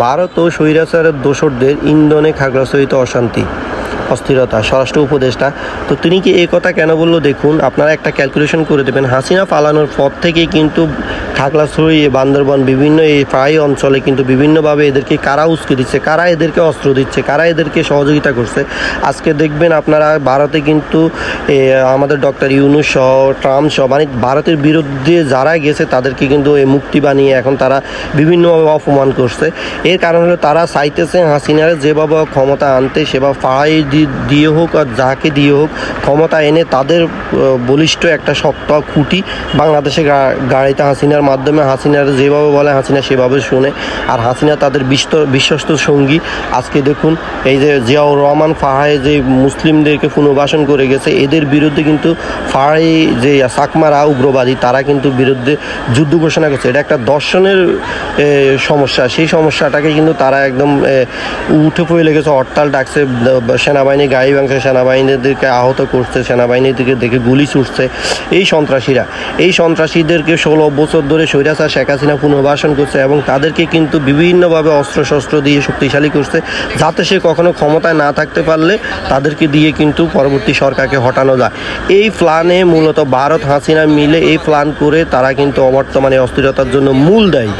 ভারত ও স্বৈরাচারের দোসরদের ইন্ধনে খাগড়াছড়িতে অশান্তি অস্থিরতা। স্বরাষ্ট্র উপদেষ্টা তো তিনি কি এই কথা কেন বললো দেখুন, আপনারা একটা ক্যালকুলেশন করে দেবেন। হাসিনা পালানোর পর থেকেই কিন্তু খাগড়াছড়ি, বান্দরবান, বিভিন্ন এই প্রায় অঞ্চলে কিন্তু বিভিন্নভাবে এদেরকে কারা উস্কে দিচ্ছে, কারা এদেরকে অস্ত্র দিচ্ছে, কারা এদেরকে সহযোগিতা করছে। আজকে দেখবেন আপনারা ভারতে কিন্তু আমাদের ডক্টর ইউনূস সহ, ট্রাম্প সহ, মানে ভারতের বিরুদ্ধে যারা গেছে তাদেরকে কিন্তু মুক্তি বানিয়ে এখন তারা বিভিন্নভাবে অপমান করছে। এর কারণ হলো তারা চাইতেছে হাসিনার যেভাবে ক্ষমতা আনতে, সেভাবে পাড়াই দিয়ে হোক আর যাকে দিয়ে হোক ক্ষমতা এনে তাদের বলিষ্ঠ একটা শক্ত খুঁটি বাংলাদেশে গাড়িতে হাসিনার মাধ্যমে হাসিনার যেভাবে বলে হাসিনা সেভাবে শোনে। আর হাসিনা তাদের বিশ্বস্ত সঙ্গী। আজকে দেখুন এই যে জিয়াউর রহমান ফাহাই যে মুসলিমদেরকে পুনর্বাসন করে গেছে, এদের বিরুদ্ধে কিন্তু ফাহাই যে চাকমারা উগ্রবাদী তারা কিন্তু বিরুদ্ধে যুদ্ধ ঘোষণা করছে। এটা একটা দর্শনের সমস্যা। সেই সমস্যাটাকে কিন্তু তারা একদম উঠে পড়ে লেগেছে, হরতাল ডাকছে, সেনাবাহিনী গাড়ি ভাঙছে, সেনাবাহিনীদেরকে আহত করছে, সেনাবাহিনীদেরকে দেখে গুলি ছুটছে। এই সন্ত্রাসীদেরকে 16 বছর ধরে স্বৈরাচার শেখ হাসিনা পুনর্বাসন করছে এবং তাদেরকে কিন্তু বিভিন্নভাবে অস্ত্রশস্ত্র দিয়ে শক্তিশালী করছে, যাতে সে কখনো ক্ষমতায় না থাকতে পারলে তাদেরকে দিয়ে কিন্তু পরবর্তী সরকারকে হটানো যায়। এই প্ল্যানে মূলত ভারত হাসিনা মিলে এই প্ল্যান করে তারা কিন্তু বর্তমানে অস্থিরতার জন্য মূল দায়ী।